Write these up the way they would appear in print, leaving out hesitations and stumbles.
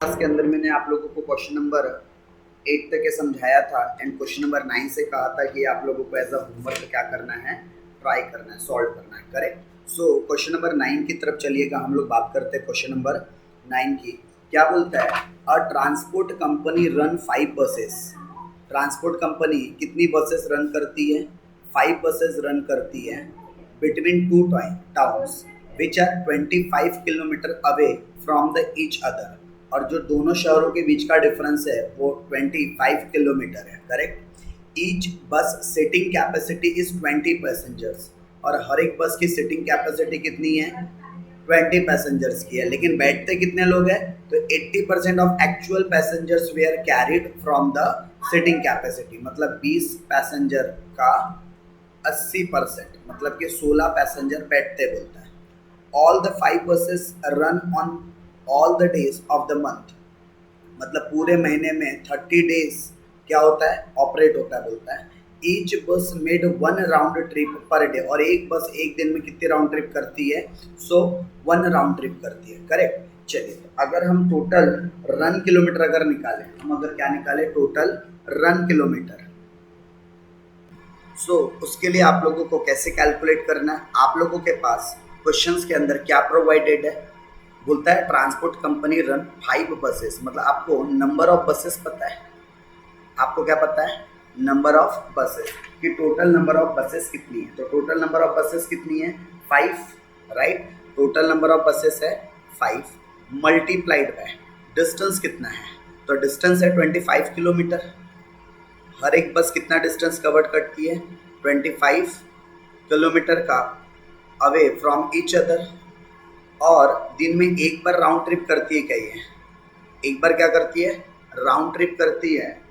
Class के अंदर मैंने आप लोगों को क्वेश्चन नंबर 8 तक के समझाया था एंड क्वेश्चन नंबर 9 से कहा था कि आप लोगों को एज अ होमवर्क क्या करना है, ट्राई करना है, सॉल्व करना है। करेक्ट। सो क्वेश्चन नंबर 9 की तरफ चलिएगा, हम लोग बात करते हैं क्वेश्चन नंबर 9 की। क्या बोलता है? A transport company run 5 buses. Transport company कितनी बसेस रन करती है? 5 बसेस रन करती है between two towns which are 25 kilometre away from the each other. और जो दोनों शहरों के बीच का डिफरेंस है वो 25 किलोमीटर है। करेक्ट। ईच बस सिटिंग कैपेसिटी इज 20 पैसेंजर्स। और हर एक बस की सिटिंग कैपेसिटी कितनी है? 20 पैसेंजर्स की है। लेकिन बैठते कितने लोग हैं? तो 80% of actual passengers they are carried from the sitting capacity. मतलब 20 पैसेंजर का 80%, मतलब कि 16 पैसेंजर बैठते बोलता है। All the 5 buses run on all the days of the month. मतलब पूरे महीने में 30 डेज क्या होता है? ऑपरेट होता है बोलता है। ईच बस made 1 round trip per day. और एक बस एक दिन में कितनी राउंड ट्रिप करती है? सो 1 राउंड ट्रिप करती है। करेक्ट। चलिए, अगर हम टोटल रन किलोमीटर अगर निकालें, हम अगर क्या निकालें? Total run kilometre. सो उसके लिए आप लोगों को कैसे कैलकुलेट करना है? आप लोगों के पास क्वेश्चंस के अंदर क्या प्रोवाइडेड है? बोलता है ट्रांसपोर्ट कंपनी रन 5 बसेस। मतलब आपको नंबर ऑफ बसेस पता है। आपको क्या पता है? नंबर ऑफ बसेस कि टोटल नंबर ऑफ बसेस कितनी है। तो टोटल नंबर ऑफ बसेस कितनी है? 5। Right. Total number of buses है 5 मल्टीप्लाइड बाय डिस्टेंस कितना है? तो डिस्टेंस है 25 किलोमीटर। हर एक बस कितना डिस्टेंस कवर करती है? 25 किलोमीटर का अवे फ्रॉम ईच अदर। और दिन में एक बार राउंड ट्रिप करती है क्या ये? एक बार क्या करती है? राउंड ट्रिप करती है।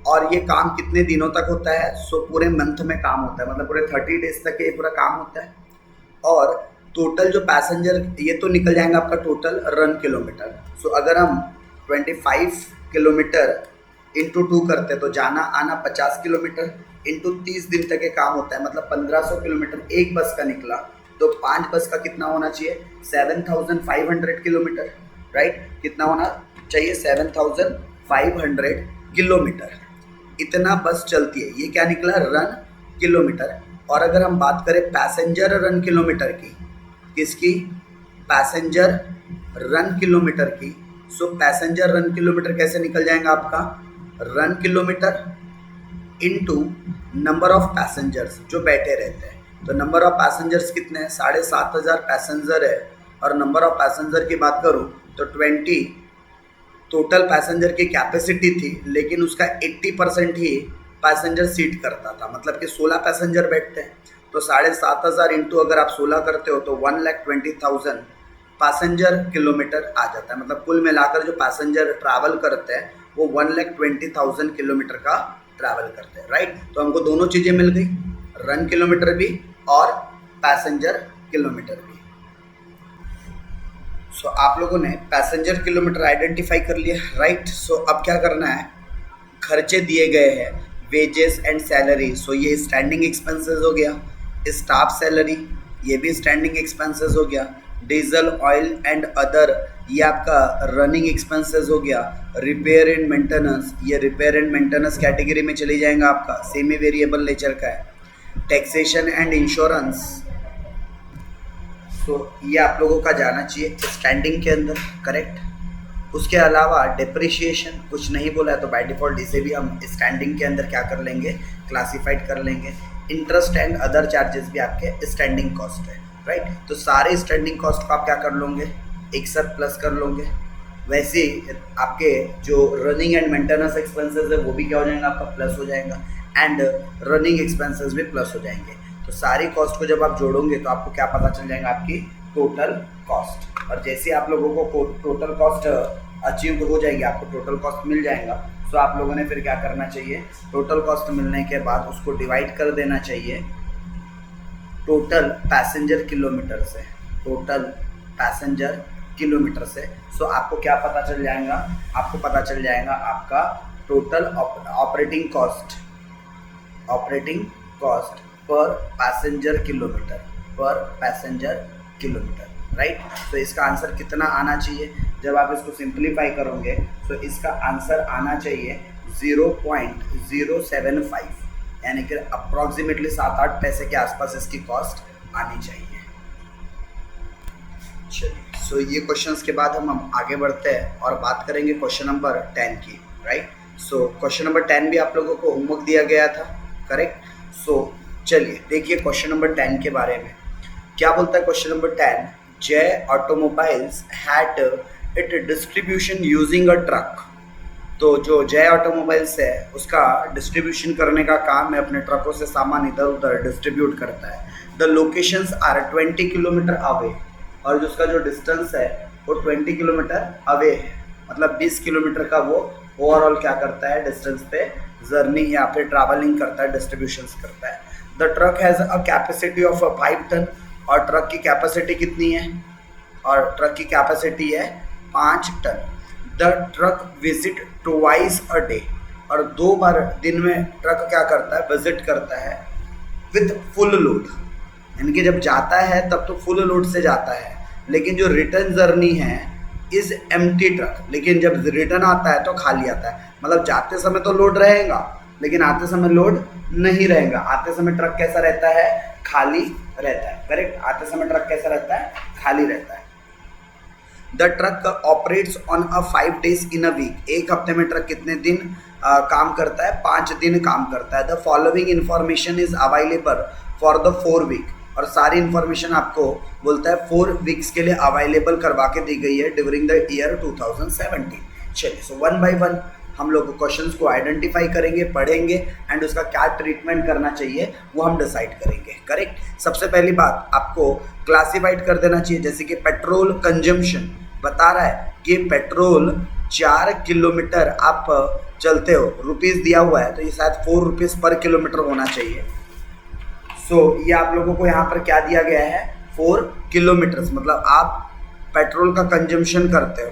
और ये काम कितने दिनों तक होता है? सो पूरे मंथ में काम होता है। मतलब पूरे 30 डेज तक ये पूरा काम होता है। और टोटल जो पैसेंजर, ये तो निकल जाएगा आपका टोटल रन किलोमीटर। सो अगर हम 25 किलोमीटर इंटू 2 करते हैं तो जाना आना 50 किलोमीटर इंटू 30 दिन तक ये काम होता है। मतलब 1500 किलोमीटर एक बस का निकला। तो 5 बस का कितना होना चाहिए? 7500 किलोमीटर। राइट। कितना होना चाहिए? 7500 किलोमीटर। इतना बस चलती है। ये क्या निकला? Run kilometre. और अगर हम बात करें पैसेंजर रन किलोमीटर की, किसकी? पैसेंजर रन किलोमीटर की। सो पैसेंजर रन किलोमीटर कैसे निकल जाएगा आपका? Run kilometre into number of passengers जो बैठे रहते हैं। तो नंबर ऑफ पैसेंजर्स कितने हैं? 7500 पैसेंजर है। और नंबर ऑफ पैसेंजर की बात करूं तो 20 टोटल पैसेंजर की कैपेसिटी थी, लेकिन उसका 80% ही पैसेंजर सीट करता था। मतलब कि 16 पैसेंजर बैठते हैं। तो 7500 इंटू अगर आप 16 करते हो तो 1,20,000 पैसेंजर किलोमीटर आ जाता है। मतलब कुल मिलाकर जो पैसेंजर ट्रैवल करते हैं वो 1,20,000 किलोमीटर का ट्रैवल करते हैं। राइट। तो हमको दोनों चीज़ें मिल गई, रन किलोमीटर भी और पैसेंजर किलोमीटर भी। सो आप लोगों ने पैसेंजर किलोमीटर आइडेंटिफाई कर लिया। राइट। सो अब क्या करना है? खर्चे दिए गए हैं, वेजेस एंड सैलरी। सो ये स्टैंडिंग एक्सपेंसेस हो गया। स्टाफ सैलरी ये भी स्टैंडिंग एक्सपेंसेस हो गया। डीजल ऑयल एंड अदर ये आपका रनिंग एक्सपेंसेस हो गया। रिपेयर एंड मेंटेनेंस ये रिपेयर एंड मेंटेनेंस कैटेगरी में चली जाएगा, आपका सेमी वेरिएबल नेचर का है। टैक्सेशन एंड इंश्योरेंस, तो ये आप लोगों का जाना चाहिए स्टैंडिंग के अंदर। करेक्ट। उसके अलावा डिप्रिशिएशन कुछ नहीं बोला है तो बाय डिफ़ॉल्ट इसे भी हम स्टैंडिंग के अंदर क्या कर लेंगे? क्लासिफाइड कर लेंगे। इंटरेस्ट एंड अदर चार्जेस भी आपके स्टैंडिंग कॉस्ट है। राइट। तो सारे स्टैंडिंग कॉस्ट को आप क्या कर लोगे? एक साथ प्लस कर लोगे। वैसे आपके जो रनिंग एंड मेंटेनेंस एक्सपेंसेस है वो भी क्या हो जाएगा? आपका प्लस हो जाएगा। एंड रनिंग एक्सपेंसेस भी प्लस हो जाएंगे। तो सारी कॉस्ट को जब आप जोड़ोगे तो आपको क्या पता चल जाएगा? आपकी टोटल कॉस्ट। और जैसे आप लोगों को टोटल कॉस्ट अचीव हो जाएगी, आपको टोटल कॉस्ट मिल जाएगा। तो आप लोगों ने फिर क्या करना चाहिए? टोटल कॉस्ट मिलने के बाद उसको डिवाइड कर देना चाहिए टोटल पैसेंजर किलोमीटर से। टोटल पैसेंजर किलोमीटर से। सो आपको क्या पता चल जाएगा? आपको पता चल जाएगा आपका टोटल ऑपरेटिंग कॉस्ट पर पैसेंजर किलोमीटर। राइट। तो इसका आंसर कितना आना चाहिए? जब आप इसको सिंप्लीफाई करोगे तो इसका आंसर आना चाहिए 0.075, यानी कि अप्रॉक्सीमेटली 7-8 पैसे के आसपास इसकी कॉस्ट आनी चाहिए। चलिए, सो ये क्वेश्चंस के बाद हम आगे बढ़ते हैं और बात करेंगे क्वेश्चन नंबर 10 की, राइट। सो क्वेश्चन नंबर 10 भी आप लोगों को होमवर्क दिया गया था, करेक्ट। सो चलिए देखिए क्वेश्चन नंबर 10 के बारे में क्या बोलता है। क्वेश्चन नंबर 10, जय automobiles had it distribution using a truck. तो जो जय ऑटोमोबाइल्स है उसका डिस्ट्रीब्यूशन करने का काम है, अपने ट्रकों से सामान इधर उधर डिस्ट्रीब्यूट करता है। The locations are 20 kilometre away, और जो उसका जो डिस्टेंस है वो 20 किलोमीटर अवे है, मतलब 20 किलोमीटर का वो ओवरऑल क्या करता है, डिस्टेंस पे जर्नी या फिर ट्रैवलिंग करता है, डिस्ट्रीब्यूशंस करता है। The truck has a capacity of 5 ton, और ट्रक की कैपेसिटी कितनी है, और ट्रक की कैपेसिटी है 5 ton. The truck visit twice a day, और 2 बार दिन में ट्रक क्या करता है, विजिट करता है विथ फुल लोड, यानी कि जब जाता है तब तो फुल लोड से जाता है, लेकिन जो रिटर्न जर्नी है इज एम्प्टी ट्रक, लेकिन जब रिटर्न आता है तो खाली आता है। मतलब जाते समय तो लोड रहेगा लेकिन आते समय लोड नहीं रहेगा। आते समय ट्रक कैसा रहता है, खाली रहता है, करेक्ट। आते समय ट्रक कैसा रहता है, खाली रहता है। The truck operates on a 5 days in a week, एक हफ्ते में ट्रक कितने दिन काम करता है, 5 दिन काम करता है। The following information is available for the 4 week, और सारी इन्फॉर्मेशन आपको बोलता है 4 वीक्स के लिए अवेलेबल करवा के दी गई है ड्यूरिंग द ईयर 2017। चलिए, सो 1 by 1 हम लोग क्वेश्चंस को आइडेंटिफाई करेंगे, पढ़ेंगे, एंड उसका क्या ट्रीटमेंट करना चाहिए वो हम डिसाइड करेंगे, करेक्ट। सबसे पहली बात आपको क्लासिफाइड कर देना चाहिए, जैसे कि पेट्रोल कंजम्पशन बता रहा है कि पेट्रोल 4 किलोमीटर आप चलते हो, रुपीज़ दिया हुआ है तो ये शायद 4 रुपीज़ पर किलोमीटर होना चाहिए। सो ये आप लोगों को यहाँ पर क्या दिया गया है, 4 किलोमीटर्स, मतलब आप पेट्रोल का कंजम्पशन करते हो,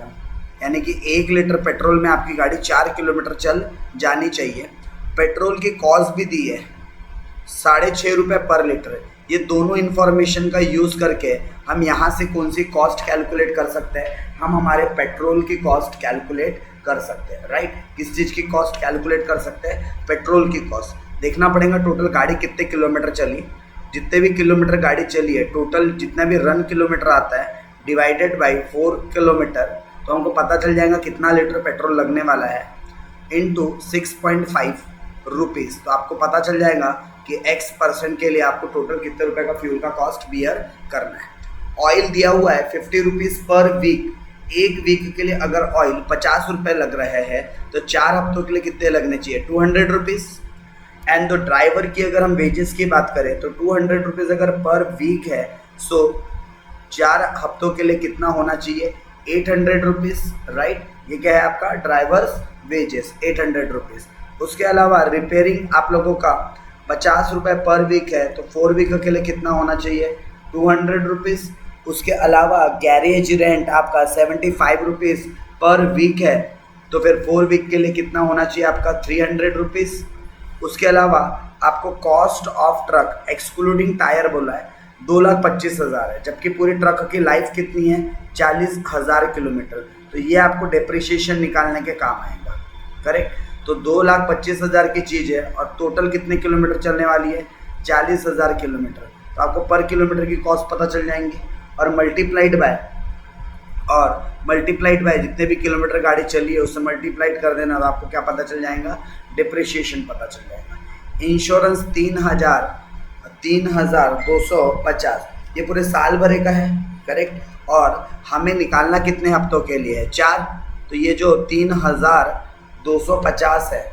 यानी कि 1 लीटर पेट्रोल में आपकी गाड़ी 4 किलोमीटर चल जानी चाहिए। पेट्रोल की कॉस्ट भी दी है 6.5 रुपये पर लीटर। ये दोनों इन्फॉर्मेशन का यूज़ करके हम यहाँ से कौन सी कॉस्ट कैलकुलेट कर सकते हैं, हम हमारे पेट्रोल की कॉस्ट कैलकुलेट कर सकते हैं, राइट। किस चीज़ की कॉस्ट कैलकुलेट कर सकते हैं, पेट्रोल की कॉस्ट। देखना पड़ेगा टोटल गाड़ी कितने किलोमीटर चली, जितने भी किलोमीटर गाड़ी चली है, टोटल जितना भी रन किलोमीटर आता है डिवाइडेड बाई 4 किलोमीटर, तो हमको पता चल जाएगा कितना लीटर पेट्रोल लगने वाला है, इनटू 6.5 रुपीज़। तो आपको पता चल जाएगा कि X% के लिए आपको टोटल कितने रुपए का फ्यूल का कॉस्ट बियर करना है। ऑयल दिया हुआ है 50 रुपीज़ पर वीक। एक वीक के लिए अगर ऑयल 50 रुपये लग रहे हैं तो 4 हफ्तों के लिए कितने लगने चाहिए, 200 रुपीज़। एंड तो ड्राइवर की अगर हम वेजेस की बात करें तो 200 रुपीज़ अगर पर वीक है, सो 4 हफ्तों के लिए कितना होना चाहिए, 800 रुपीज़, राइट। ये क्या है आपका ड्राइवर्स वेजेस, 800 रुपीज़। उसके अलावा रिपेयरिंग आप लोगों का 50 रुपये पर वीक है तो 4 वीक के लिए कितना होना चाहिए, 200 रुपीज़। उसके अलावा गैरेज रेंट आपका 75 रुपीज़ पर वीक है तो फिर 4 वीक के लिए कितना होना चाहिए आपका, 300 रुपीज़। उसके अलावा आपको cost of truck excluding tyre बोला है 2,25,000 है, जबकि पूरी ट्रक की लाइफ कितनी है, 40,000 किलोमीटर। तो ये आपको डेप्रिसिएशन निकालने के काम आएगा, करेक्ट। तो 2,25,000 की चीज़ है और टोटल कितने किलोमीटर चलने वाली है, 40,000 किलोमीटर। तो आपको पर किलोमीटर की कॉस्ट पता चल जाएंगी, और मल्टीप्लाइड बाय जितने भी किलोमीटर गाड़ी चली है उससे मल्टीप्लाइड कर देना, तो आपको क्या पता चल जाएगा, डिप्रिसिएशन पता चल जाएगा। इंश्योरेंस 3,250, ये पूरे साल भरे का है, करेक्ट। और हमें निकालना कितने हफ्तों के लिए है, 4। तो ये जो 3,250 है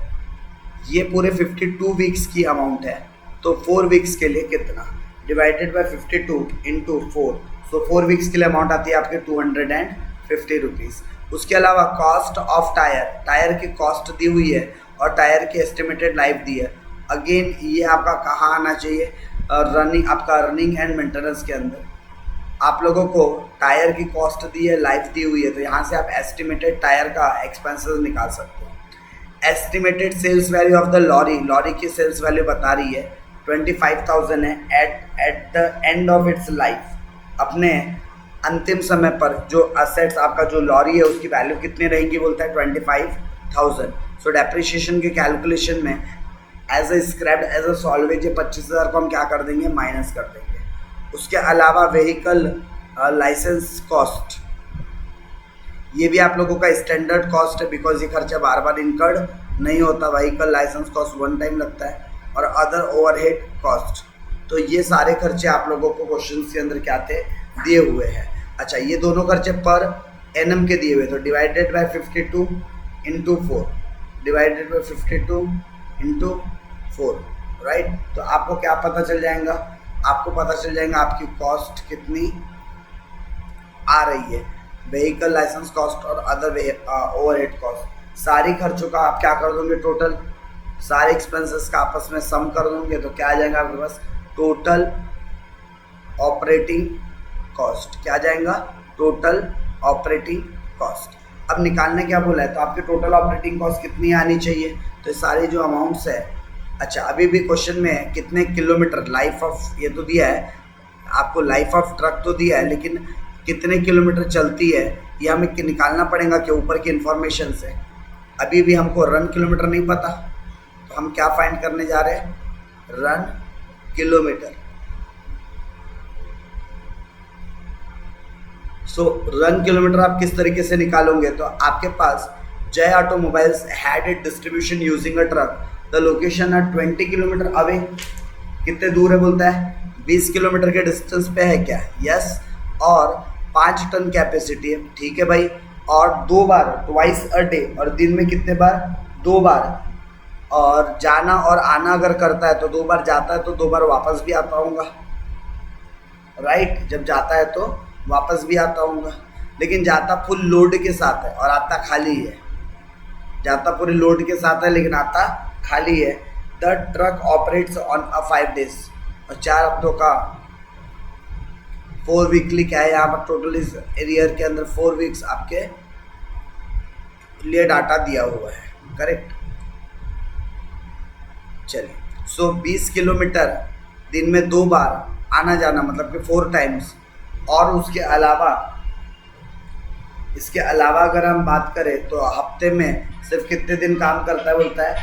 ये पूरे 52 वीक्स की अमाउंट है। तो 4 वीक्स के लिए कितना, divided by 52 into 4, so 4 weeks के लिए अमाउंट आती है आपके 250 रुपीज़। उसके अलावा कॉस्ट ऑफ टायर की कॉस्ट दी हुई है और टायर की एस्टिमेटेड लाइफ दी है। अगेन ये आपका कहाँ आना चाहिए, रनिंग एंड मेंटेनेंस के अंदर। आप लोगों को टायर की कॉस्ट दी है, लाइफ दी हुई है, तो यहाँ से आप एस्टिमेटेड टायर का एक्सपेंसेस निकाल सकते हो। Estimated sales value of the lorry की सेल्स वैल्यू बता रही है 25,000 है at the end of its life. अपने अंतिम समय पर जो असेट्स आपका जो लॉरी है उसकी वैल्यू कितनी रहेंगी, बोलता है 25,000। सो डेप्रिसिएशन के कैलकुलेशन में as a scrapped as a salvage 25,000 को हम क्या कर देंगे, माइनस कर देंगे। उसके अलावा व्हीकल लाइसेंस कॉस्ट, ये भी आप लोगों का स्टैंडर्ड कॉस्ट है, बिकॉज ये खर्चा बार बार इनकर्ड नहीं होता। Vehicle licence cost one time लगता है। और अदर ओवरहेड कॉस्ट, तो ये सारे खर्चे आप लोगों को क्वेश्चन के अंदर क्या थे, दिए हुए हैं। अच्छा, ये दोनों खर्चे पर एनएम के दिए हुए, तो divided by 52 into 4, divided by 52 into 4, right. तो आपको क्या पता चल जाएगा, आपको पता चल जाएगा आपकी कॉस्ट कितनी आ रही है, व्हीकल लाइसेंस कॉस्ट और अदर ओवरहेड कॉस्ट। सारी खर्चों का आप क्या कर दोगे, टोटल सारे एक्सपेंसेस का आपस में सम कर दोगे, तो क्या आ जाएगा आपके पास, टोटल ऑपरेटिंग कॉस्ट। क्या आ जाएगा, टोटल ऑपरेटिंग कॉस्ट। अब निकालने क्या बोला है, तो आपकी टोटल ऑपरेटिंग कॉस्ट कितनी आनी चाहिए, तो ये सारी जो अमाउंट्स है। अच्छा, अभी भी क्वेश्चन में कितने किलोमीटर लाइफ ऑफ, ये तो दिया है आपको, लाइफ ऑफ ट्रक तो दिया है, लेकिन कितने किलोमीटर चलती है ये हमें निकालना पड़ेगा कि ऊपर की इंफॉर्मेशन से। अभी भी हमको रन किलोमीटर नहीं पता, तो हम क्या फाइंड करने जा रहे हैं, run kilometre. So run kilometre आप किस तरीके से निकालोगे, तो आपके पास Jai automobiles had it distribution using a truck, the location are 20 kilometre away. कितने दूर है, बोलता है 20 किलोमीटर के डिस्टेंस पे है क्या, यस। और 5 टन कैपेसिटी है, ठीक है भाई। और 2 बार, ट्वाइस अ डे, और दिन में कितने बार, 2 बार। और जाना और आना अगर करता है तो 2 बार जाता है तो 2 बार वापस भी आता होगा, राइट। जब जाता है तो वापस भी आता होगा, लेकिन जाता फुल लोड के साथ है और आता खाली है। जाता पूरी लोड के साथ है लेकिन आता खाली है। The truck operates on a 5 days, और 4 हफ्तों का 4 वीकली क्या है यहाँ पर, टोटल इस ईयर के अंदर 4 वीक्स आपके लिए डाटा दिया हुआ है, करेक्ट। चलिए, सो 20 किलोमीटर दिन में 2 बार आना जाना, मतलब कि 4 टाइम्स। और उसके अलावा, इसके अलावा अगर हम बात करें तो हफ्ते में सिर्फ कितने दिन काम करता है, बोलता है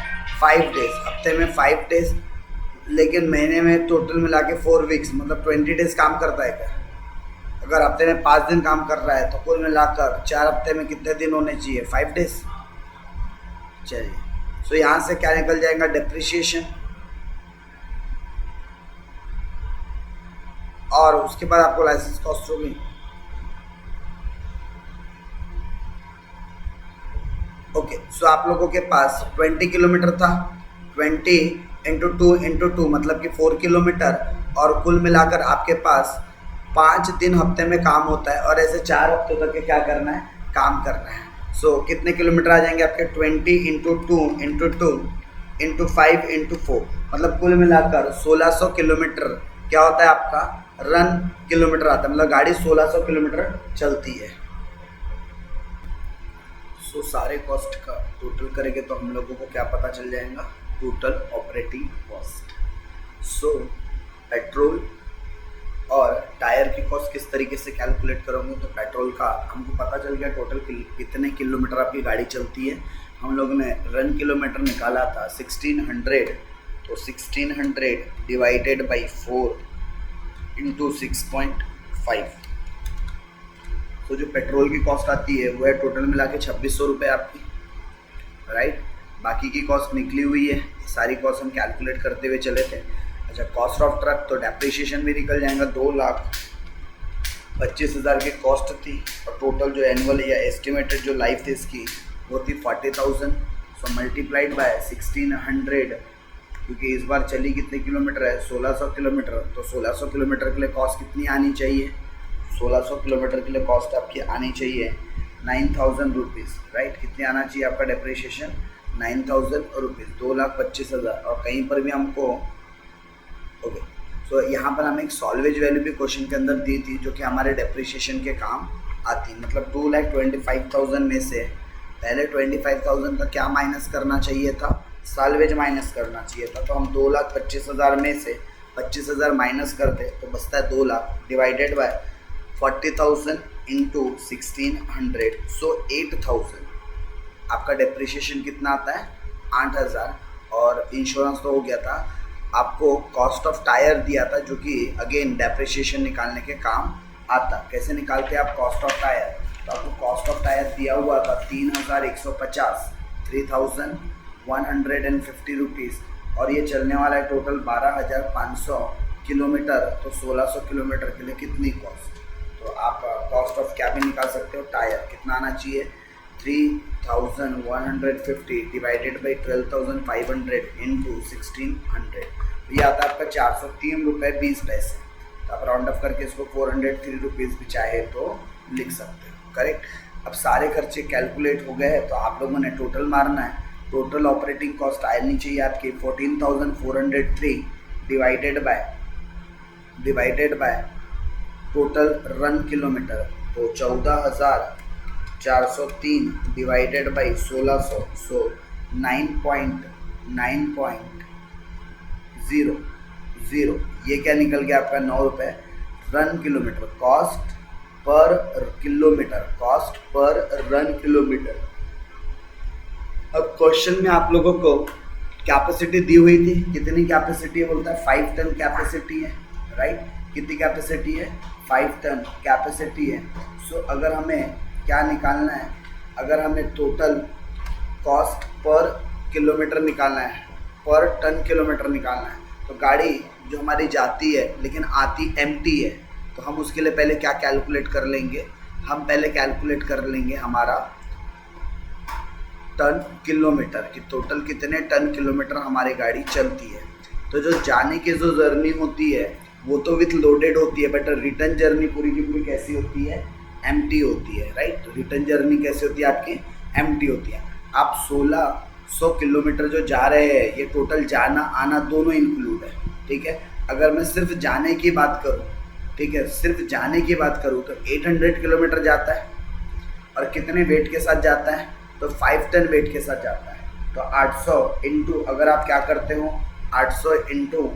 5 डेज। हफ्ते में 5 डेज, लेकिन महीने में टोटल मिला के 4 वीक्स, मतलब 20 डेज काम करता है क्या। अगर हफ्ते में 5 दिन काम कर रहा है तो कुल मिलाकर 4 हफ्ते में कितने दिन होने चाहिए, 5 डेज। चलिए, सो यहाँ से क्या निकल जाएगा, डेप्रिसिएशन। और उसके बाद आपको लाइसेंस कॉस्ट होगी। ओके, सो आप लोगों के पास 20 किलोमीटर था, 20 इंटू 2 इंटू 2 मतलब कि 4 किलोमीटर, और कुल मिलाकर आपके पास 5 दिन हफ्ते में काम होता है, और ऐसे 4 हफ्तों तक के क्या करना है, काम करना है। सो कितने किलोमीटर आ जाएंगे आपके, 20 इंटू 2 इंटू 2 इंटू 5 इंटू 4, मतलब कुल मिलाकर 1600 किलोमीटर क्या होता है आपका, रन किलोमीटर आता है, मतलब गाड़ी 1600 किलोमीटर चलती है। सो सारे कॉस्ट का टोटल करेंगे तो हम लोगों को क्या पता चल जाएगा, टोटल ऑपरेटिंग कॉस्ट। सो पेट्रोल और टायर की कॉस्ट किस तरीके से कैलकुलेट करोगे, तो पेट्रोल का हमको पता चल गया टोटल कितने किलोमीटर आपकी गाड़ी चलती है। हम लोगों ने रन किलोमीटर निकाला था 1600, तो 1600 डिवाइडेड बाई 4 इंटू 6.5। तो जो पेट्रोल की कॉस्ट आती है वो है टोटल मिला के 2600 रुपये आपकी, राइट। बाकी की कॉस्ट निकली हुई है, सारी कॉस्ट हम कैलकुलेट करते हुए चले थे। अच्छा, कॉस्ट ऑफ ट्रक, तो डेप्रिसिएशन भी निकल जाएगा, 2,25,000 की कॉस्ट थी, और टोटल जो एनुअल या एस्टिमेटेड जो लाइफ थी इसकी वो थी 40,000। सो मल्टीप्लाइड बाय 1600, क्योंकि इस बार चली कितने किलोमीटर है, 1600 किलोमीटर, तो 1600 किलोमीटर के लिए कॉस्ट कितनी आनी चाहिए, 1600 किलोमीटर के लिए कॉस्ट आपकी आनी चाहिए 9,000 रुपीज़, राइट। कितने आना चाहिए आपका डेप्रिसिएशन, 9,000 रुपीज़, 2,25,000। और कहीं पर भी हमको ओके, सो यहाँ पर हमें एक सॉल्वेज वैल्यू भी क्वेश्चन के अंदर दी थी, जो कि हमारे डेप्रिसिएशन के काम आती, मतलब 2,25,000 में से पहले 25,000 का क्या माइनस करना चाहिए था, सॉल्वेज माइनस करना चाहिए था। तो हम 2,25,000 में से 25,000 माइनस करते तो बचता है 2 लाख, डिवाइडेड बाय 40,000 इंटू 1600, सो 8,000 आपका डेप्रिशिएशन कितना आता है, 8,000। और इंश्योरेंस तो हो गया था। आपको कॉस्ट ऑफ टायर दिया था जो कि अगेन डेप्रिशिएशन निकालने के काम आता। कैसे निकालते हैं आप कॉस्ट ऑफ टायर, तो आपको कॉस्ट ऑफ टायर दिया हुआ था 3,150, 3,150 रुपीज़, और ये चलने वाला है टोटल 12,500 किलोमीटर। तो 1,600 किलोमीटर के लिए कितनी कॉस्ट, तो आप कॉस्ट ऑफ क्या भी निकाल सकते हो, टायर कितना आना चाहिए, 3,150 डिवाइडेड बाई 12,500 इंटू 1,600, ये आता है आपका 403 रुपये 20 पैसे। तो आप राउंड अप करके इसको 403 रुपीज़ भी चाहे तो लिख सकते हो, करेक्ट। अब सारे खर्चे कैलकुलेट हो गए हैं, तो आप लोगों ने टोटल मारना है। टोटल ऑपरेटिंग कॉस्ट आनी चाहिए आपकी 14,403 divided by total run kilometre, तो 14,403 डिवाइडेड बाई 1,600, सो 9.0, ये क्या निकल गया आपका 9 रुपये run kilometre, cost per run kilometre. अब क्वेश्चन में आप लोगों को कैपेसिटी दी हुई थी, कितनी कैपेसिटी है, बोलता है 5 टन कैपेसिटी है, राइट। कितनी कैपेसिटी है, 5 टन कैपेसिटी है। सो अगर हमें क्या निकालना है, अगर हमें टोटल कॉस्ट पर किलोमीटर निकालना है, पर टन किलोमीटर निकालना है, तो गाड़ी जो हमारी जाती है लेकिन आती एम्प्टी है, तो हम उसके लिए पहले क्या कैलकुलेट कर लेंगे, हम पहले कैलकुलेट कर लेंगे हमारा टन किलोमीटर कि टोटल कितने टन किलोमीटर हमारी गाड़ी चलती है। तो जो जाने की जो जर्नी होती है वो तो विथ लोडेड होती है, बट रिटर्न जर्नी पूरी की पूरी कैसी होती है, एम्प्टी होती है, राइट। रिटर्न जर्नी कैसी होती है आपकी, एम्प्टी होती है। आप 1,600 किलोमीटर जो जा रहे हैं, ये टोटल जाना आना दोनों इंक्लूड है, ठीक है। अगर मैं सिर्फ जाने की बात करूँ, ठीक है, सिर्फ जाने की बात करूँ तो 800 किलोमीटर जाता है, और कितने वेट के साथ जाता है, तो 5 टन वेट के साथ जाता है। तो 800 इंटू, अगर आप क्या करते हो, 800 इंटू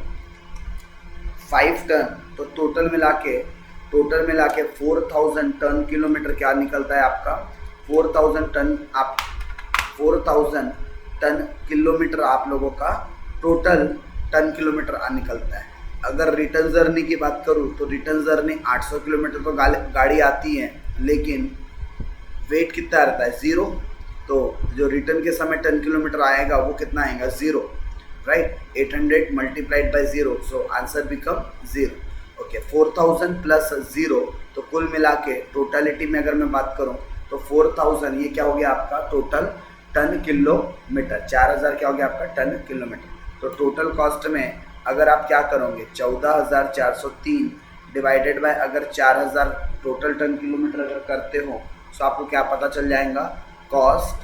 5 टन, तो टोटल मिला के 4,000 टन किलोमीटर क्या निकलता है आपका, 4,000 टन किलोमीटर आप लोगों का टोटल टन किलोमीटर निकलता है। अगर रिटर्न जर्नी की बात करूँ तो रिटर्न जर्नी 800 किलोमीटर तो गाड़ी आती है, लेकिन वेट कितना रहता है, 0। तो जो रिटर्न के समय टन किलोमीटर आएगा वो कितना आएगा, 0, right. 800 multiplied by 0, so answer become 0। Okay, 4,000 plus 0, तो कुल मिला के टोटलिटी में अगर मैं बात करूं तो 4,000 ये क्या हो गया आपका टोटल टन किलोमीटर, 4,000 क्या हो गया आपका टन किलोमीटर। तो टोटल कॉस्ट में अगर आप क्या करोगे, 14,403 डिवाइडेड बाय अगर 4,000 टोटल टन किलोमीटर अगर करते हो, तो आपको क्या पता चल जाएगा, cost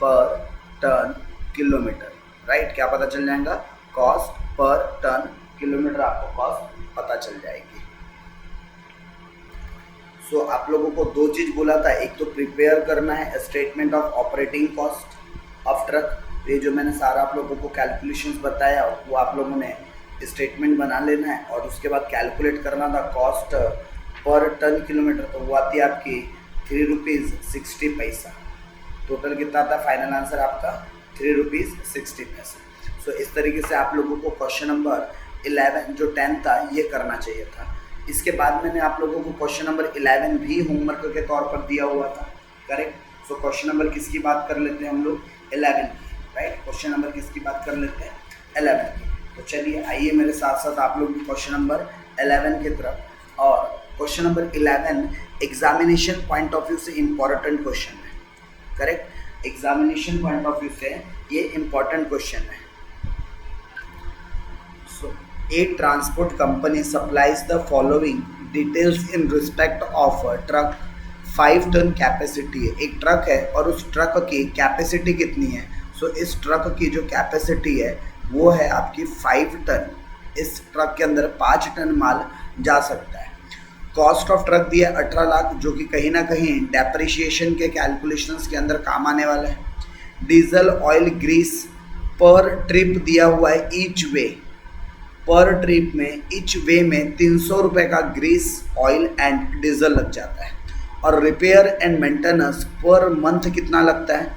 per ton kilometre, right. क्या पता चल जाएगा, कॉस्ट पर टन किलोमीटर, आपको कॉस्ट पता चल जाएगी। सो आप लोगों को 2 चीज़ बोला था, एक तो प्रिपेयर करना है statement of operating cost of truck, ये जो मैंने सारा आप लोगों को कैलकुलेशंस बताया वो आप लोगों ने स्टेटमेंट बना लेना है, और उसके बाद कैलकुलेट करना था कॉस्ट पर टन किलोमीटर, तो वो आती है आपकी 3 रुपीज़ 60 पैसा। टोटल कितना आता है, फाइनल आंसर आपका 3 रुपीज़ 60 पैसा। सो इस तरीके से आप लोगों को क्वेश्चन नंबर 11 जो 10 था ये करना चाहिए था। इसके बाद मैंने आप लोगों को क्वेश्चन नंबर 11 भी होमवर्क के तौर पर दिया हुआ था, करेक्ट। सो क्वेश्चन नंबर किसकी बात कर लेते हैं हम लोग, 11 की, राइट। क्वेश्चन नंबर किसकी बात कर लेते हैं, 11 की। तो चलिए आइए मेरे साथ साथ आप लोग क्वेश्चन नंबर 11 की तरफ। और question number 11 examination point of view से इम्पॉर्टेंट क्वेश्चन है, correct. Examination point of view से ये इम्पॉर्टेंट क्वेश्चन है। So a transport company supplies the following details in respect of truck 5 ton capacity है। एक ट्रक है और उस ट्रक की कैपेसिटी कितनी है। सो इस ट्रक की जो कैपेसिटी है वो है आपकी 5 टन। इस ट्रक के अंदर 5 टन माल जा सकता है। कॉस्ट ऑफ ट्रक दिया 18 लाख, जो कि कहीं ना कहीं डेप्रिशिएशन के कैलकुलेशंस के अंदर काम आने वाला है। डीजल ऑयल ग्रीस पर ट्रिप दिया हुआ है ईच वे, पर ट्रिप में ईच वे में 300 रुपये का ग्रीस ऑयल एंड डीजल लग जाता है। और repair and maintenance per month कितना लगता है?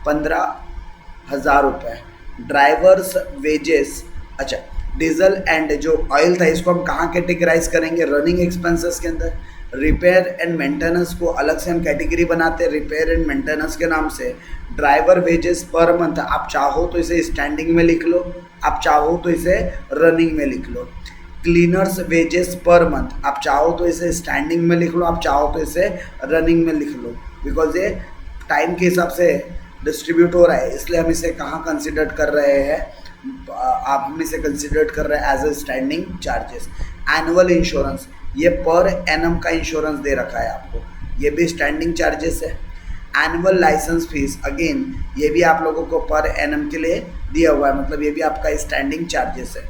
15,000 रुपये। ड्राइवर्स वेजेस, अच्छा डीजल एंड जो ऑयल था इसको हम कहाँ कैटेगराइज करेंगे? रनिंग एक्सपेंसेस के अंदर। रिपेयर एंड मेंटेनेंस को अलग से हम कैटेगरी बनाते हैं रिपेयर एंड मेंटेनेंस के नाम से। ड्राइवर वेजेस पर मंथ, आप चाहो तो इसे स्टैंडिंग में लिख लो, आप चाहो तो इसे रनिंग में लिख लो। क्लीनर्स वेजेस पर मंथ, आप चाहो तो इसे स्टैंडिंग में लिख लो, आप चाहो तो इसे रनिंग में लिख लो, बिकॉज ये टाइम के हिसाब से डिस्ट्रीब्यूट हो रहा है, इसलिए हम इसे कहाँ कंसिडर कर रहे हैं? आप हम इसे कंसिडर कर रहे हैं as a standing charges. Annual insurance, ये पर एनम का इंश्योरेंस दे रखा है आपको, ये भी स्टैंडिंग चार्जेस है। एनुअल लाइसेंस फीस, अगेन ये भी आप लोगों को पर एनम के लिए दिया हुआ है, मतलब ये भी आपका स्टैंडिंग चार्जेस है।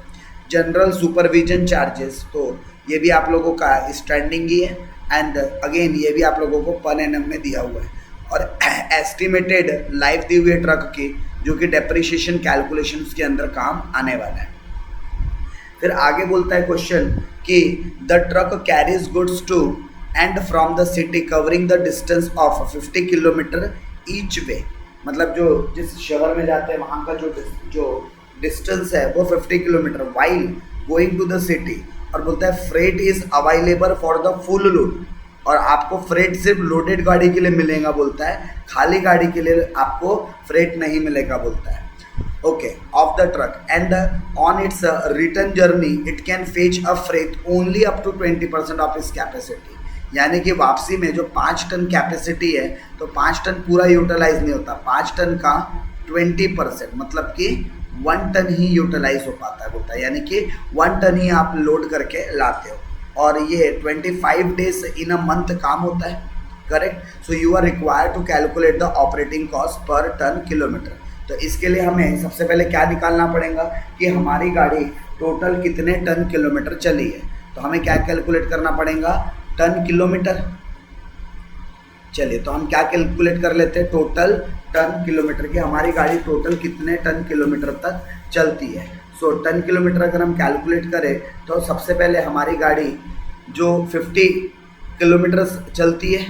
जनरल सुपरविजन चार्जेस, तो ये भी आप लोगों का स्टैंडिंग ही है, एंड अगेन ये भी आप लोगों को पर एनम में दिया हुआ है। और एस्टिमेटेड लाइफ दी हुई ट्रक की, जो कि डेप्रिसिएशन कैलकुलेशंस के अंदर काम आने वाला है। फिर आगे बोलता है क्वेश्चन कि the truck carries goods to and from the city covering the distance of 50 kilometre each way, मतलब जो जिस शहर में जाते हैं वहाँ का जो डिस्टेंस है वो 50 kilometre while going to the city. और बोलता है freight is available for the full load, और आपको फ्रेट सिर्फ लोडेड गाड़ी के लिए मिलेगा बोलता है, खाली गाड़ी के लिए आपको फ्रेट नहीं मिलेगा बोलता है। Okay, off the truck and on its return journey it can fetch a freight only up to 20% of its capacity, यानी कि वापसी में जो 5 टन कैपेसिटी है तो 5 टन पूरा यूटिलाइज नहीं होता, 5 टन का 20%, मतलब कि 1 टन ही यूटिलाइज हो पाता है बोलता है, यानी कि 1 टन ही आप लोड करके लाते हो। और ये 25 डेज इन अ मंथ काम होता है, correct. So you are required to calculate the operating cost per ton kilometre. तो इसके लिए हमें सबसे पहले क्या निकालना पड़ेगा कि हमारी गाड़ी टोटल कितने टन किलोमीटर चली है, तो हमें क्या कैलकुलेट करना पड़ेगा? Ton kilometre. चलिए तो हम क्या कैलकुलेट कर लेते हैं? टोटल टन किलोमीटर की हमारी गाड़ी टोटल कितने टन किलोमीटर तक चलती है। सो टन किलोमीटर अगर हम कैलकुलेट करें तो सबसे पहले हमारी गाड़ी जो 50 किलोमीटर चलती है,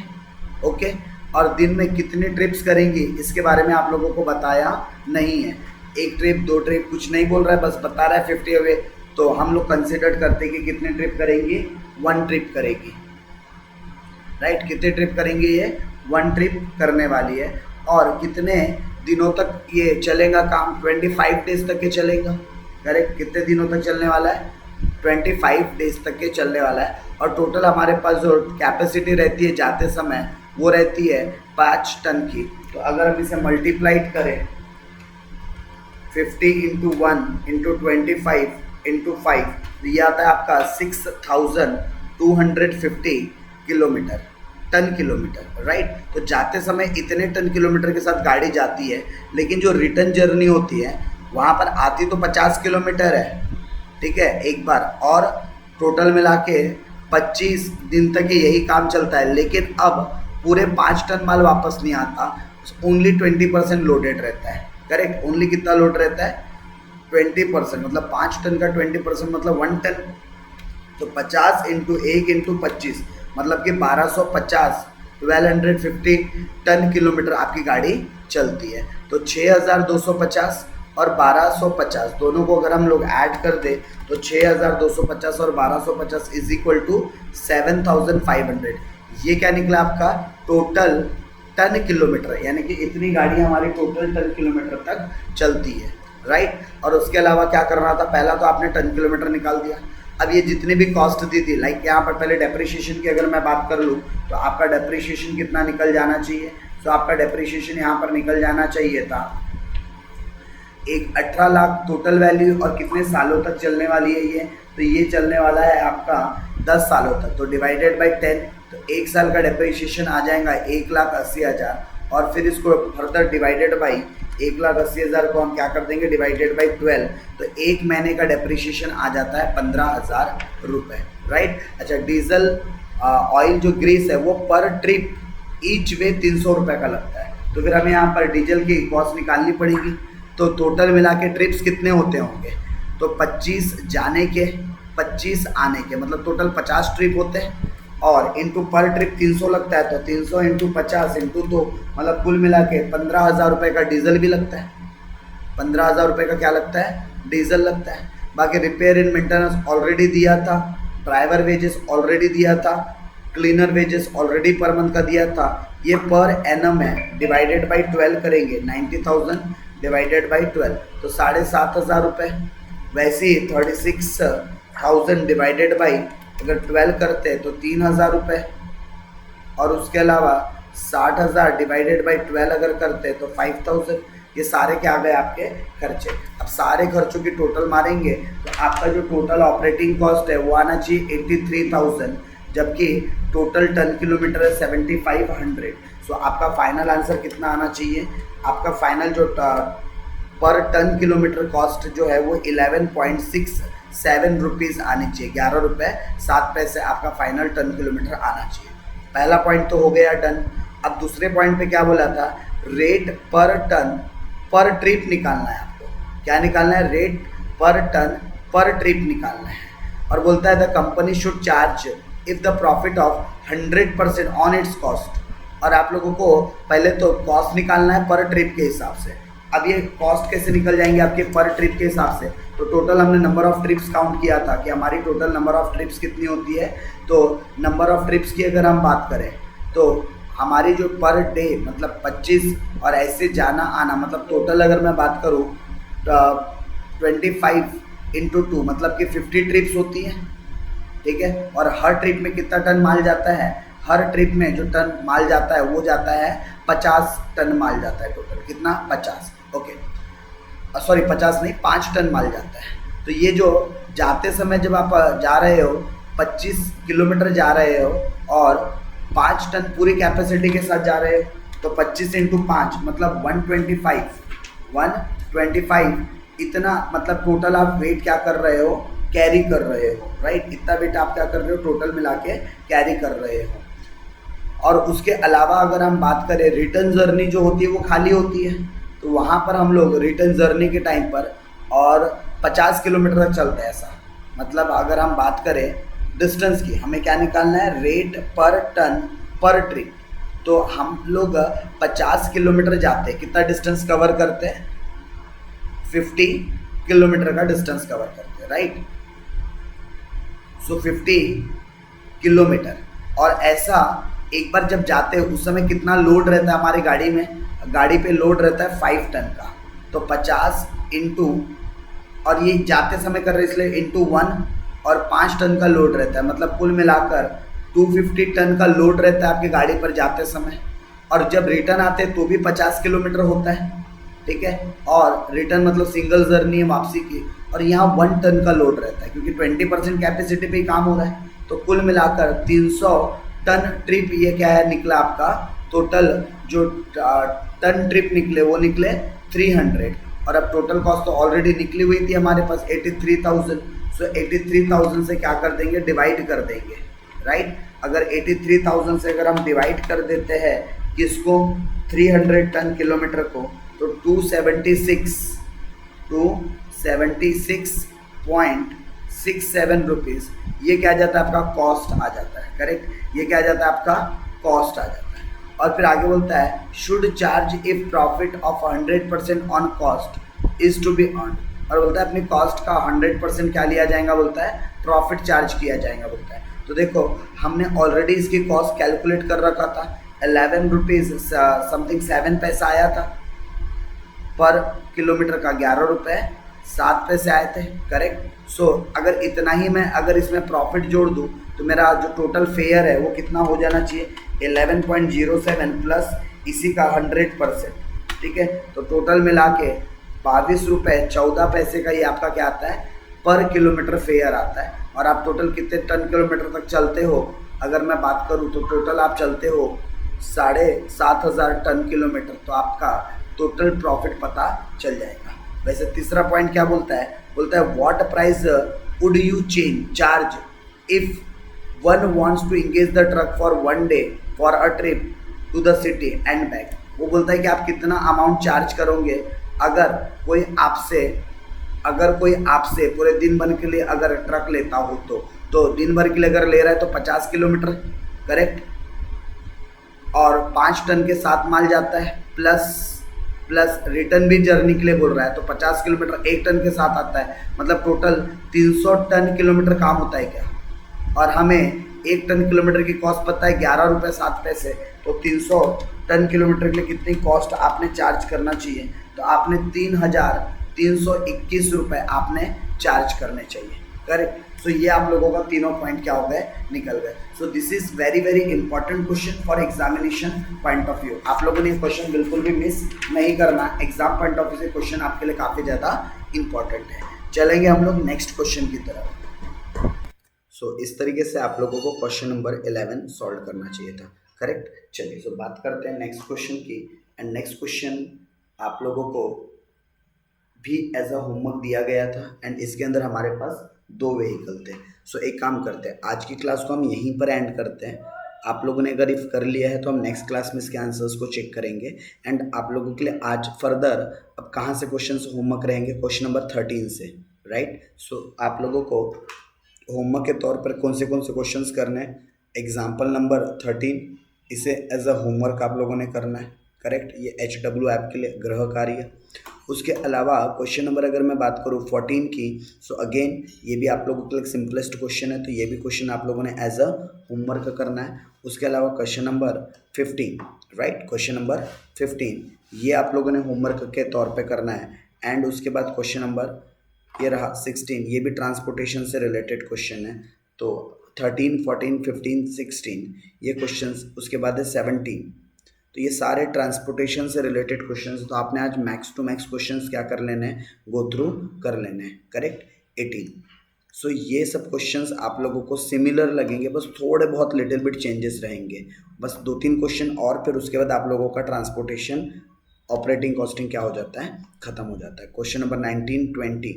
ओके, और दिन में कितनी ट्रिप्स करेंगी इसके बारे में आप लोगों को बताया नहीं है। 1 ट्रिप 2 ट्रिप कुछ नहीं बोल रहा है, बस बता रहा है 50 अवे। तो हम लोग कंसिडर करते हैं कि कितने ट्रिप करेंगे? 1 ट्रिप करेगी, राइट। कितने ट्रिप करेंगे? ये 1 ट्रिप करने वाली है। और कितने दिनों तक ये चलेगा काम? 25 डेज तक के चलेगा, करेक्ट। कितने दिनों तक चलने वाला है? 25 डेज तक के चलने वाला है। और टोटल हमारे पास जो कैपेसिटी रहती है जाते समय वो रहती है 5 टन की। तो अगर हम इसे मल्टीप्लाइड करें 50 × 1 × 25 × 5, ये आता है आपका 6250 किलोमीटर, टन किलोमीटर, राइट। तो जाते समय इतने टन किलोमीटर के साथ गाड़ी जाती है, लेकिन जो रिटर्न जर्नी होती है वहाँ पर आती तो 50 किलोमीटर है, ठीक है, एक बार, और टोटल मिला के 25 दिन तक यही काम चलता है। लेकिन अब पूरे 5 टन माल वापस नहीं आता, ओनली 20% लोडेड रहता है, करेक्ट। ओनली कितना लोड रहता है? 20%, मतलब 5 टन का 20% मतलब 1 टन। तो 50 × 1 × 25 मतलब कि 1250 टन किलोमीटर आपकी गाड़ी चलती है। तो 6250 और 1250 दोनों को अगर हम लोग ऐड कर दे तो 6250 और 1250 इज इक्वल टू 7500। ये क्या निकला आपका? टोटल टन किलोमीटर, यानी कि इतनी गाड़ी हमारी टोटल टन किलोमीटर तक चलती है, राइट। और उसके अलावा क्या करना था? पहला तो आपने टन किलोमीटर निकाल दिया। अब ये जितनी भी कॉस्ट दी थी, लाइक यहाँ पर पहले डेप्रिसिएशन की अगर मैं बात कर लूँ तो आपका डेप्रिसिएशन कितना निकल जाना चाहिए? तो आपका डेप्रिसिएशन यहाँ पर निकल जाना चाहिए था एक 18 लाख टोटल वैल्यू। और कितने सालों तक चलने वाली है ये? तो ये चलने वाला है आपका 10 सालों तक। तो डिवाइडेड बाई 10, तो 1 साल का डेप्रिसिएशन आ जाएगा 1,80,000। और फिर इसको फर्दर डिवाइडेड बाई 1,80,000 को हम क्या कर देंगे? डिवाइडेड बाई 12, तो 1 महीने का डेप्रिसिएशन आ जाता है 15,000 रुपये, राइट। अच्छा, डीजल ऑयल जो ग्रीस है वो पर ट्रिप ईच वे 300 रुपये का लगता है। तो फिर हमें यहाँ पर डीजल की कॉस्ट निकालनी पड़ेगी। तो टोटल मिला के ट्रिप्स कितने होते होंगे? तो 25 जाने के 25 आने के, मतलब टोटल 50 ट्रिप होते हैं और इंटू पर ट्रिप 300 लगता है, तो 300 इंटू 50 इंटू 2, मतलब कुल मिला के 15,000 रुपये का डीजल भी लगता है। 15,000 रुपये का क्या लगता है? डीजल लगता है। बाकी रिपेयर एंड मेंटेनेंस ऑलरेडी दिया था, ड्राइवर वेजेस ऑलरेडी दिया था, cleaner wages already per month का दिया था। ये पर एनम है, डिवाइडेड बाई 12 करेंगे, 90,000 डिवाइडेड बाई 12 तो 7,500 रुपये। वैसे ही 36,000 डिवाइडेड बाई अगर 12 करते हैं तो 3,000 रुपये, और उसके अलावा 60,000 डिवाइडेड बाई 12 अगर करते हैं तो 5,000। ये सारे क्या आ गए आपके खर्चे। अब सारे खर्चों की टोटल मारेंगे तो आपका जो टोटल ऑपरेटिंग कॉस्ट है वो आना चाहिए 83,000, जबकि टोटल टन किलोमीटर है 7,500। सो आपका फाइनल आंसर कितना आना चाहिए? आपका फाइनल जो पर टन किलोमीटर कॉस्ट जो है वो 11.67 रुपीज़ आनी चाहिए, 11 रुपये 7 पैसे आपका फाइनल टन किलोमीटर आना चाहिए। पहला पॉइंट तो हो गया डन। अब दूसरे पॉइंट पे क्या बोला था? रेट पर टन पर ट्रिप निकालना है आपको। क्या निकालना है? रेट पर टन पर ट्रिप निकालना है। और बोलता है the company should charge if the profit of 100% on it's cost. और आप लोगों को पहले तो कॉस्ट निकालना है पर ट्रिप के हिसाब से। अब ये कॉस्ट कैसे निकल जाएंगे आपके पर ट्रिप के हिसाब से? तो टोटल हमने नंबर ऑफ़ ट्रिप्स काउंट किया था कि हमारी टोटल नंबर ऑफ़ ट्रिप्स कितनी होती है। तो नंबर ऑफ़ ट्रिप्स की अगर हम बात करें तो हमारी जो पर डे मतलब 25 और ऐसे जाना आना, मतलब टोटल अगर मैं बात करूँ 25 इंटू 2 मतलब कि 50 ट्रिप्स होती हैं, ठीक है। और हर ट्रिप में कितना टन माल जाता है? हर ट्रिप में जो टन माल जाता है वो जाता है 50 टन माल जाता है। टोटल कितना? 50। ओके, सॉरी 50 नहीं, 5 टन माल जाता है। तो ये जो जाते समय जब आप जा रहे हो 25 किलोमीटर जा रहे हो और 5 टन पूरी कैपेसिटी के साथ जा रहे हो, तो 25 इंटू 5 मतलब 125 इतना, मतलब टोटल आप वेट क्या कर रहे हो? कैरी कर रहे हो, राइट। इतना वेट आप क्या कर रहे हो? टोटल मिला के कैरी कर रहे हो। और उसके अलावा अगर हम बात करें रिटर्न जर्नी जो होती है वो खाली होती है, तो वहाँ पर हम लोग रिटर्न जर्नी के टाइम पर और 50 किलोमीटर तक चलते हैं ऐसा। मतलब अगर हम बात करें डिस्टेंस की, हमें क्या निकालना है? रेट पर टन पर ट्रिप। तो हम लोग 50 किलोमीटर जाते हैं, कितना डिस्टेंस कवर करते हैं? 50 किलोमीटर का डिस्टेंस कवर करते हैं, राइट। सो 50 किलोमीटर। और ऐसा एक बार जब जाते हैं उस समय कितना लोड रहता है हमारी गाड़ी में? गाड़ी पे लोड रहता है 5 टन का। तो 50 इंटू, और ये जाते समय कर रहे इसलिए इंटू 1, और 5 टन का लोड रहता है, मतलब कुल मिलाकर 250 टन का लोड रहता है आपकी गाड़ी पर जाते समय। और जब रिटर्न आते हैं तो भी 50 किलोमीटर होता है, ठीक है। और रिटर्न मतलब सिंगल जर्नी है वापसी की, और यहाँ 1 टन का लोड रहता है क्योंकि 20% कैपेसिटी पे ही काम हो रहा है। तो कुल मिलाकर 300 टन ट्रिप ये क्या है निकला आपका? टोटल जो टन ट्रिप निकले वो निकले 300। और अब टोटल कॉस्ट तो ऑलरेडी निकली हुई थी हमारे पास 83,000। सो 83,000 से क्या कर देंगे? डिवाइड कर देंगे, राइट। अगर 83,000 से अगर हम डिवाइड कर देते हैं किसको? 300 टन किलोमीटर को, तो 276.67 रुपीज़ ये क्या आ जाता है? आपका कॉस्ट आ जाता है, करेक्ट। ये क्या आ जाता है? आपका कॉस्ट आ जाता है। और फिर आगे बोलता है should charge if profit of 100% on cost is to be earn. और बोलता है अपनी कॉस्ट का 100% क्या लिया जाएगा? बोलता है प्रॉफिट चार्ज किया जाएगा, बोलता है। तो देखो हमने ऑलरेडी इसकी कॉस्ट कैलकुलेट कर रखा था, 11 रुपीज़ समथिंग 7 पैसा आया था पर किलोमीटर का, 11 रुपये 7 पैसे आए थे, करेक्ट। सो अगर इतना ही मैं अगर इसमें प्रॉफिट जोड़ दूँ तो मेरा जो टोटल फेयर है वो कितना हो जाना चाहिए? 11.07 प्लस इसी का 100%, ठीक है। तो टोटल मिला के 22 रुपये 14 पैसे का ये आपका क्या आता है? पर किलोमीटर फेयर आता है। और आप टोटल कितने टन किलोमीटर तक चलते हो? अगर मैं बात करूँ तो टोटल आप चलते हो 7,500 टन किलोमीटर, तो आपका टोटल प्रॉफिट पता चल जाएगा। वैसे तीसरा पॉइंट क्या बोलता है? बोलता है what price would you charge if one wants to engage the truck for 1 day for a trip to the city and back. वो बोलता है कि आप कितना अमाउंट चार्ज करोगे अगर कोई आपसे अगर कोई आपसे पूरे दिन भर के लिए अगर ट्रक लेता हो तो दिन भर के लिए अगर ले रहा है तो 50 किलोमीटर, करेक्ट। और 5 टन के साथ माल जाता है, प्लस रिटर्न भी जर्नी के लिए बोल रहा है, तो 50 किलोमीटर 1 टन के साथ आता है, मतलब टोटल 300 टन किलोमीटर काम होता है क्या। और हमें 1 टन किलोमीटर की कॉस्ट पता है 11 रुपये 7 पैसे, तो 300 टन किलोमीटर के लिए कितनी कॉस्ट आपने चार्ज करना चाहिए, तो आपने 3,321 रुपये आपने चार्ज करने चाहिए, करेक्ट। सो ये आप लोगों का तीनों पॉइंट क्या हो गए, निकल गए। So this is very very important question for examination point of view. आप लोगों ने ये क्वेश्चन बिल्कुल भी मिस नहीं करना, एग्जाम पॉइंट ऑफ व्यू से क्वेश्चन आपके लिए काफ़ी ज़्यादा इंपॉर्टेंट है। चलेंगे हम लोग नेक्स्ट क्वेश्चन की तरफ। सो इस तरीके से आप लोगों को क्वेश्चन नंबर 11 सॉल्व करना चाहिए था, करेक्ट। चलिए सो बात करते हैं नेक्स्ट क्वेश्चन की। एंड नेक्स्ट क्वेश्चन आप लोगों को भी एज अ होमवर्क दिया गया था, एंड इसके अंदर हमारे पास 2 व्हीकल थे। सो एक काम करते हैं, आज की क्लास को हम यहीं पर एंड करते हैं। आप लोगों ने अगर इफ कर लिया है तो हम नेक्स्ट क्लास में इसके आंसर्स को चेक करेंगे। एंड आप लोगों के लिए आज फर्दर अब कहाँ से क्वेश्चंस होमवर्क रहेंगे, क्वेश्चन नंबर 13 से, राइट। सो आप लोगों को होमवर्क के तौर पर कौन से क्वेश्चंस करने हैं, एग्जाम्पल नंबर 13, इसे एज अ होमवर्क आप लोगों ने करना है, करेक्ट। ये HW ऐप के लिए गृह कार्य है। उसके अलावा क्वेश्चन नंबर अगर मैं बात करूँ 14 की, सो अगेन ये भी आप लोगों के लिए सिंपलेस्ट क्वेश्चन है, तो ये भी क्वेश्चन आप लोगों ने एज अ होमवर्क करना है। उसके अलावा question number 15, right, question number 15 ये आप लोगों ने होमवर्क के तौर पे करना है। एंड उसके बाद क्वेश्चन नंबर ये रहा 16, ये भी ट्रांसपोर्टेशन से रिलेटेड क्वेश्चन है। तो 13, 14, 15, 16 ये क्वेश्चंस। उसके बाद है 17, तो ये सारे ट्रांसपोर्टेशन से रिलेटेड क्वेश्चंस। तो आपने आज मैक्स टू मैक्स क्वेश्चंस क्या कर लेने हैं, गो थ्रू कर लेने हैं, करेक्ट। 18, सो ये सब क्वेश्चंस आप लोगों को सिमिलर लगेंगे, बस थोड़े बहुत लिटिल बिट चेंजेस रहेंगे, बस 2-3 क्वेश्चन और फिर उसके बाद आप लोगों का ट्रांसपोर्टेशन ऑपरेटिंग कॉस्टिंग क्या हो जाता है, खत्म हो जाता है। क्वेश्चन नंबर 19, 20,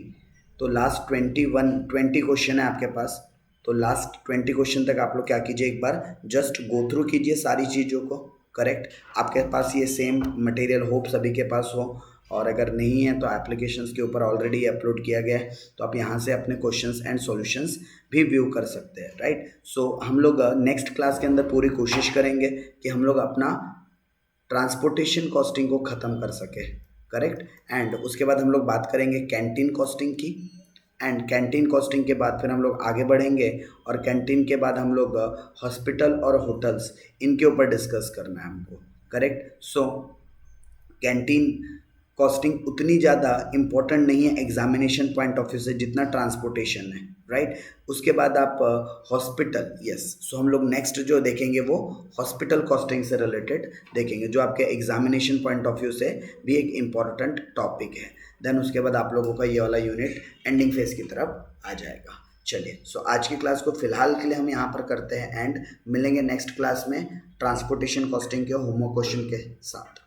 तो लास्ट 20 क्वेश्चन है आपके पास। तो लास्ट 20 क्वेश्चन तक आप लोग क्या कीजिए, एक बार जस्ट गो थ्रू कीजिए सारी चीज़ों को, करेक्ट। आपके पास ये सेम मटेरियल होप सभी के पास हो, और अगर नहीं है तो एप्लीकेशंस के ऊपर ऑलरेडी अपलोड किया गया है, तो आप यहाँ से अपने क्वेश्चंस एंड सॉल्यूशंस भी व्यू कर सकते हैं, राइट। सो हम लोग नेक्स्ट क्लास के अंदर पूरी कोशिश करेंगे कि हम लोग अपना ट्रांसपोर्टेशन कॉस्टिंग को ख़त्म कर सके, करेक्ट। एंड उसके बाद हम लोग बात करेंगे कैंटीन कॉस्टिंग की, एंड कैंटीन कॉस्टिंग के बाद फिर हम लोग आगे बढ़ेंगे, और कैंटीन के बाद हम लोग हॉस्पिटल और होटल्स इनके ऊपर डिस्कस करना है हमको, करेक्ट। सो कैंटीन कॉस्टिंग उतनी ज़्यादा इम्पोर्टेंट नहीं है एग्जामिनेशन पॉइंट ऑफ व्यू से जितना ट्रांसपोर्टेशन है, राइट। उसके बाद आप हॉस्पिटल, यस, सो हम लोग नेक्स्ट जो देखेंगे वो हॉस्पिटल कॉस्टिंग से रिलेटेड देखेंगे, जो आपके एग्जामिनेशन पॉइंट ऑफ व्यू से भी एक इम्पॉर्टेंट टॉपिक है। देन उसके बाद आप लोगों का ये वाला यूनिट एंडिंग फेज की तरफ आ जाएगा। चलिए, सो आज की क्लास को फिलहाल के लिए हम यहाँ पर करते हैं एंड मिलेंगे नेक्स्ट क्लास में ट्रांसपोर्टेशन कॉस्टिंग के होमवर्क क्वेश्चन के साथ।